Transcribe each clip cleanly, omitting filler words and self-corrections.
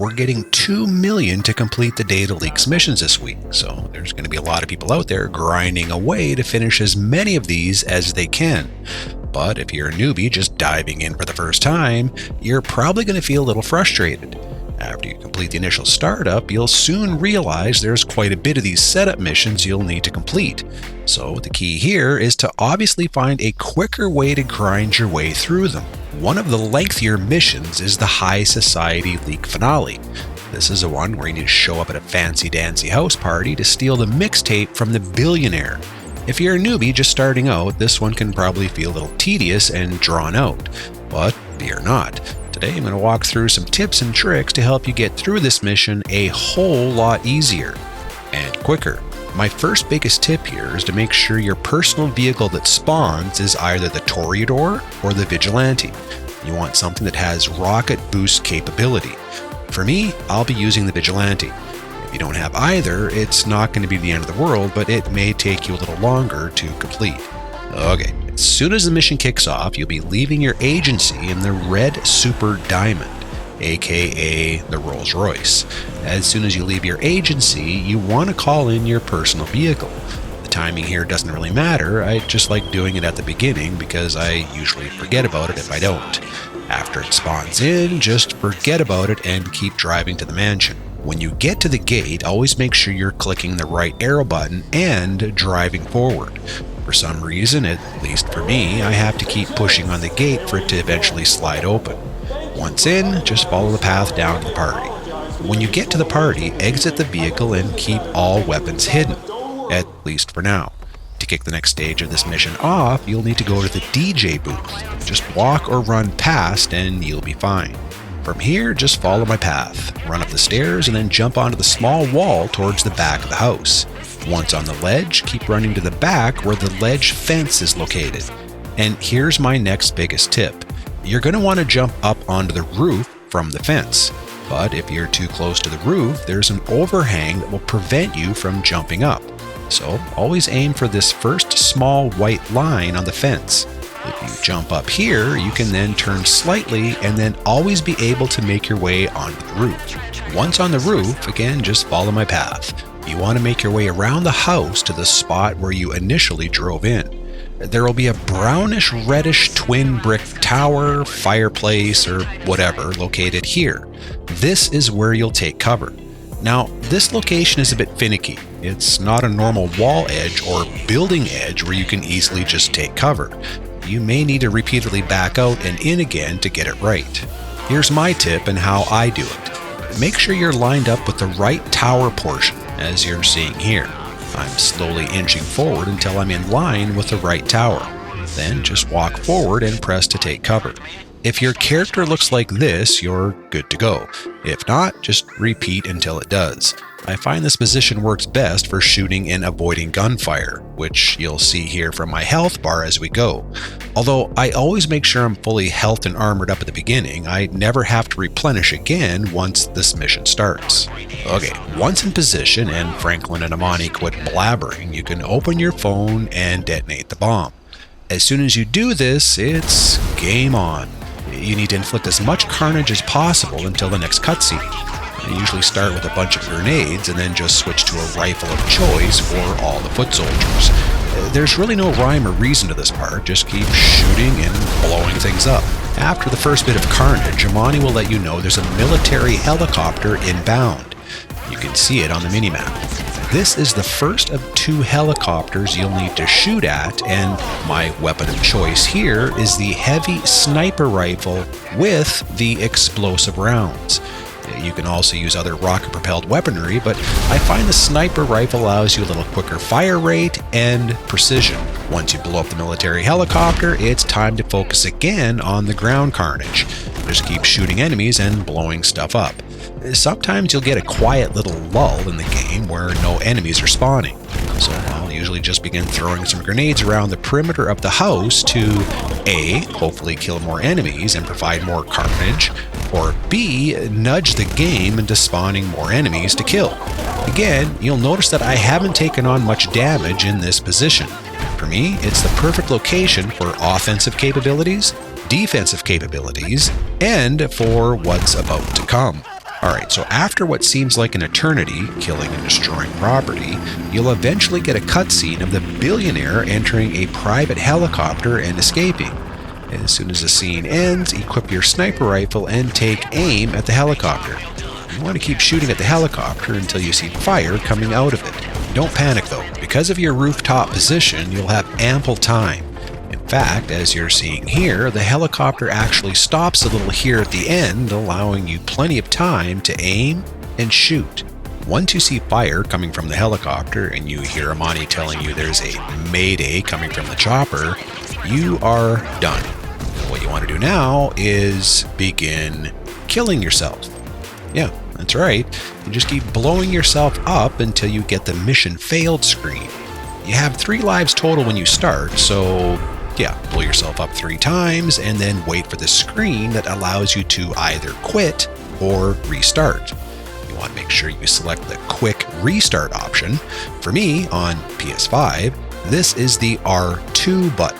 we're getting 2 million to complete the Data Leaks missions this week, so there's going to be a lot of people out there grinding away to finish as many of these as they can. But if you're a newbie just diving in for the first time, you're probably going to feel a little frustrated. After you complete the initial startup, you'll soon realize there's quite a bit of these setup missions you'll need to complete. So the key here is to obviously find a quicker way to grind your way through them. One of the lengthier missions is the High Society Leak Finale. This is the one where you need to show up at a fancy-dancy house party to steal the mixtape from the billionaire. If you're a newbie just starting out, this one can probably feel a little tedious and drawn out, but fear not. Today I'm going to walk through some tips and tricks to help you get through this mission a whole lot easier and quicker. My first biggest tip here is to make sure your personal vehicle that spawns is either the Toreador or the Vigilante. You want something that has rocket boost capability. For me, I'll be using the Vigilante. If you don't have either, it's not going to be the end of the world, but it may take you a little longer to complete. Okay, as soon as the mission kicks off, you'll be leaving your agency in the Red Super Diamond, aka the Rolls Royce. As soon as you leave your agency, you want to call in your personal vehicle. The timing here doesn't really matter, I just like doing it at the beginning because I usually forget about it if I don't. After it spawns in, just forget about it and keep driving to the mansion. When you get to the gate, always make sure you're clicking the right arrow button and driving forward. For some reason, at least for me, I have to keep pushing on the gate for it to eventually slide open. Once in, just follow the path down to the party. When you get to the party, exit the vehicle and keep all weapons hidden, at least for now. To kick the next stage of this mission off, you'll need to go to the DJ booth. Just walk or run past and you'll be fine. From here, just follow my path, run up the stairs, and then jump onto the small wall towards the back of the house. Once on the ledge, keep running to the back where the ledge fence is located. And here's my next biggest tip. You're going to want to jump up onto the roof from the fence. But if you're too close to the roof, there's an overhang that will prevent you from jumping up. So always aim for this first small white line on the fence. If you jump up here, you can then turn slightly and then always be able to make your way onto the roof. Once on the roof, again, just follow my path. You want to make your way around the house to the spot where you initially drove in. There will be a brownish-reddish twin brick tower, fireplace, or whatever located here. This is where you'll take cover. Now, this location is a bit finicky. It's not a normal wall edge or building edge where you can easily just take cover. You may need to repeatedly back out and in again to get it right. Here's my tip and how I do it. Make sure you're lined up with the right tower portion, as you're seeing here. I'm slowly inching forward until I'm in line with the right tower. Then just walk forward and press to take cover. If your character looks like this, you're good to go. If not, just repeat until it does. I find this position works best for shooting and avoiding gunfire, which you'll see here from my health bar as we go. Although I always make sure I'm fully health and armored up at the beginning, I never have to replenish again once this mission starts. Okay, once in position and Franklin and Amani quit blabbering, you can open your phone and detonate the bomb. As soon as you do this, it's game on. You need to inflict as much carnage as possible until the next cutscene. I usually start with a bunch of grenades and then just switch to a rifle of choice for all the foot soldiers. There's really no rhyme or reason to this part, just keep shooting and blowing things up. After the first bit of carnage, Amani will let you know there's a military helicopter inbound. You can see it on the minimap. This is the first of 2 helicopters you'll need to shoot at, and my weapon of choice here is the heavy sniper rifle with the explosive rounds. You can also use other rocket-propelled weaponry, but I find the sniper rifle allows you a little quicker fire rate and precision. Once you blow up the military helicopter, it's time to focus again on the ground carnage. Just keep shooting enemies and blowing stuff up. Sometimes you'll get a quiet little lull in the game where no enemies are spawning. So I'll usually just begin throwing some grenades around the perimeter of the house to A, hopefully kill more enemies and provide more carnage, or B, nudge the game into spawning more enemies to kill. Again, you'll notice that I haven't taken on much damage in this position. For me, it's the perfect location for offensive capabilities, defensive capabilities, and for what's about to come. Alright, so after what seems like an eternity, killing and destroying property, you'll eventually get a cutscene of the billionaire entering a private helicopter and escaping. As soon as the scene ends, equip your sniper rifle and take aim at the helicopter. You want to keep shooting at the helicopter until you see fire coming out of it. Don't panic though. Because of your rooftop position, you'll have ample time. In fact, as you're seeing here, the helicopter actually stops a little here at the end, allowing you plenty of time to aim and shoot. Once you see fire coming from the helicopter and you hear Amani telling you there's a mayday coming from the chopper, you are done. What you want to do now is begin killing yourself. Yeah, that's right. You just keep blowing yourself up until you get the mission failed screen. You have 3 lives total when you start, so yeah, blow yourself up 3 times and then wait for the screen that allows you to either quit or restart. You want to make sure you select the quick restart option. For me, on PS5, this is the R2 button.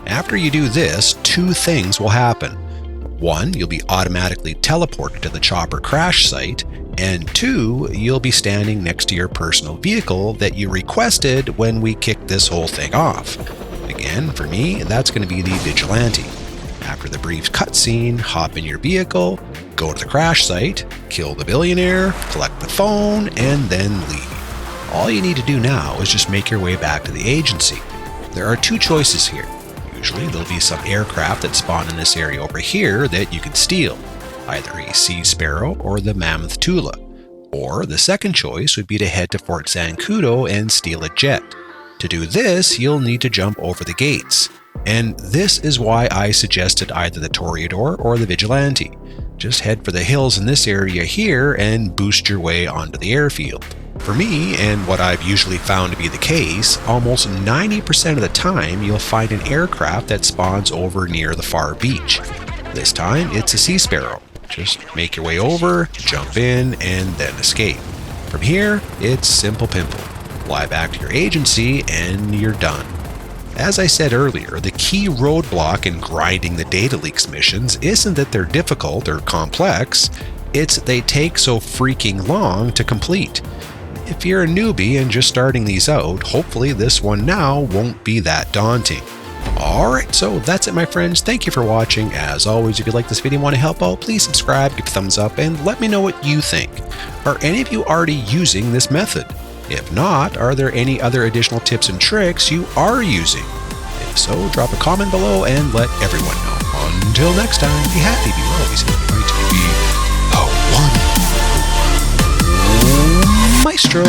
After you do this, 2 things will happen. 1, you'll be automatically teleported to the chopper crash site, and 2, you'll be standing next to your personal vehicle that you requested when we kicked this whole thing off. Again, for me, that's going to be the Vigilante. After the brief cutscene, hop in your vehicle, go to the crash site, kill the billionaire, collect the phone, and then leave. All you need to do now is just make your way back to the agency. There are 2 choices here. Usually there'll be some aircraft that spawn in this area over here that you can steal, either a Sea Sparrow or the Mammoth Tula. Or the second choice would be to head to Fort Zancudo and steal a jet. To do this, you'll need to jump over the gates. And this is why I suggested either the Toreador or the Vigilante. Just head for the hills in this area here and boost your way onto the airfield. For me, and what I've usually found to be the case, almost 90% of the time you'll find an aircraft that spawns over near the far beach. This time it's a Sea Sparrow. Just make your way over, jump in, and then escape. From here, it's simple pimple. Fly back to your agency and you're done. As I said earlier, the key roadblock in grinding the data leaks missions isn't that they're difficult or complex, it's that they take so freaking long to complete. If you're a newbie and just starting these out, hopefully this one now won't be that daunting. Alright, so that's it my friends. Thank you for watching. As always, if you like this video and want to help out, please subscribe, give a thumbs up, and let me know what you think. Are any of you already using this method? If not, are there any other additional tips and tricks you are using? If so, drop a comment below and let everyone know. Until next time, be happy, be well, be safe, be the one Maestro.